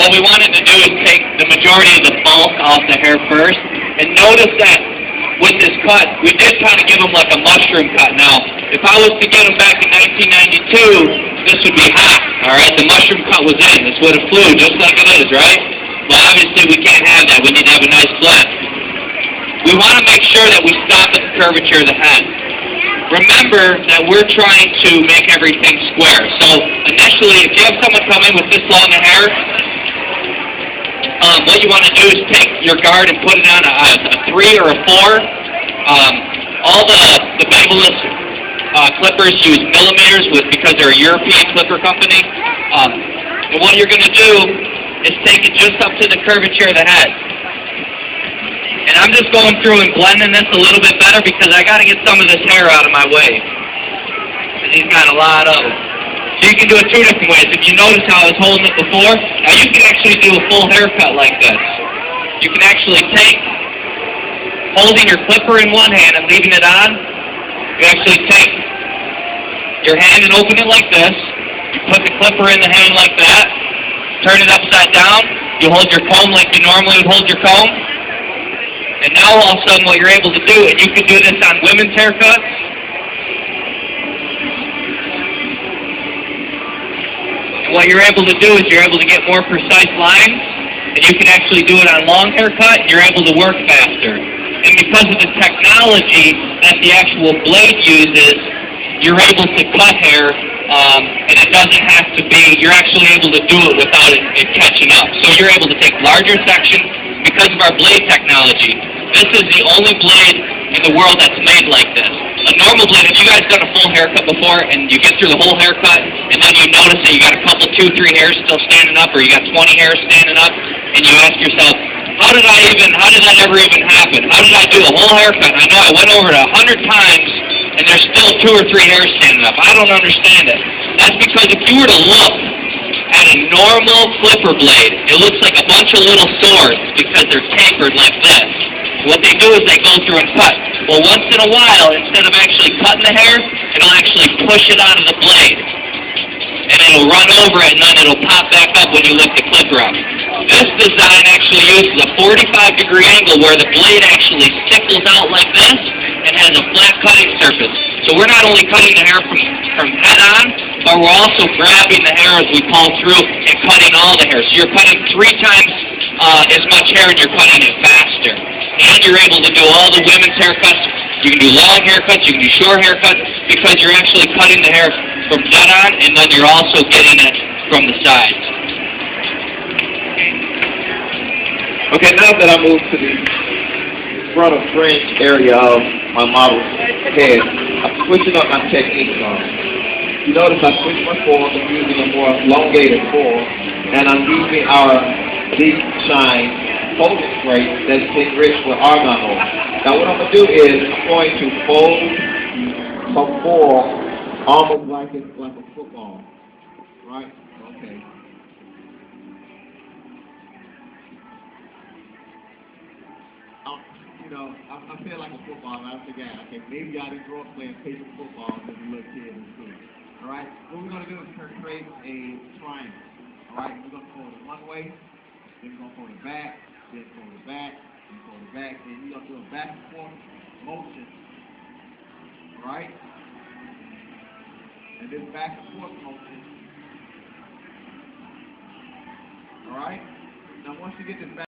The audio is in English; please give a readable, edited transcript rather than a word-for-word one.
what we wanted to do is take the majority of the bulk off the hair first. And notice that with this cut, we did kind of give them like a mushroom cut. Now, if I was to get them back in 1992, this would be hot, all right? The mushroom cut was in. This would have flew just like it is, right? Well, obviously, we can't have that. We need to have a nice blend. We want to make sure that we stop at the curvature of the head. Remember that we're trying to make everything square. So, initially, if you have someone come in with this long hair, what you want to do is take your guard and put it on a 3 or a 4. All the Babyless clippers use millimeters because they're a European clipper company. And what you're going to do is take it just up to the curvature of the head. And I'm just going through and blending this a little bit better because I got to get some of this hair out of my way. And he's got a lot of it. So you can do it 2 different ways. If you notice how I was holding it before, now you can actually do a full haircut like this. You can actually take, holding your clipper in one hand and leaving it on, you actually take your hand and open it like this. You put the clipper in the hand like that. Turn it upside down. You hold your comb like you normally would hold your comb. And now all of a sudden what you're able to do, and you can do this on women's haircuts, what you're able to do is you're able to get more precise lines, and you can actually do it on long haircut, and you're able to work faster. And because of the technology that the actual blade uses, you're able to cut hair, and it doesn't have to be, you're actually able to do it without it catching up. So you're able to take larger sections because of our blade technology. This is the only blade in the world that's made like this. A normal blade, if you guys done a full haircut before and you get through the whole haircut and then you notice that you got a couple, 2, 3 hairs still standing up, or you got 20 hairs standing up, and you ask yourself, how did that ever even happen? How did I do a whole haircut? I know I went over it 100 times and there's still 2 or 3 hairs standing up. I don't understand it. That's because if you were to look at a normal clipper blade, it looks like a bunch of little swords because they're tapered like this. What they do is they go through and cut. Well, once in a while, instead of actually cutting the hair, it'll actually push it out of the blade. And it'll run over it, and then it'll pop back up when you lift the clipper up. This design actually uses a 45-degree angle where the blade actually sickles out like this and has a flat cutting surface. So we're not only cutting the hair from head on, but we're also grabbing the hair as we pull through and cutting all the hair. So you're cutting 3 times as much hair, and you're cutting it faster. And you're able to do all the women's haircuts. You can do long haircuts, you can do short haircuts, because you're actually cutting the hair from dead on, and then you're also getting it from the sides. Okay, now that I move to the front of fringe area of my model's head, I'm switching up my technique on. You notice I switched my form, I'm using a more elongated form, and I'm using our Deep Shine folding spray that's enriched with argon oil. Now what I'm going to do is I'm going to fold some foil almost like a football. Right? Okay. I feel like a football, and I forgot. Okay, maybe y'all didn't grow up playing paper football as a little kid in school. Alright? What we're going to do is create a triangle. Alright? We're going to fold it one way, then we're going to fold it back, then fold it back, then fold it back, then you're going to do a back and forth motion. Alright? And this back and forth motion. Alright? Now once you get this back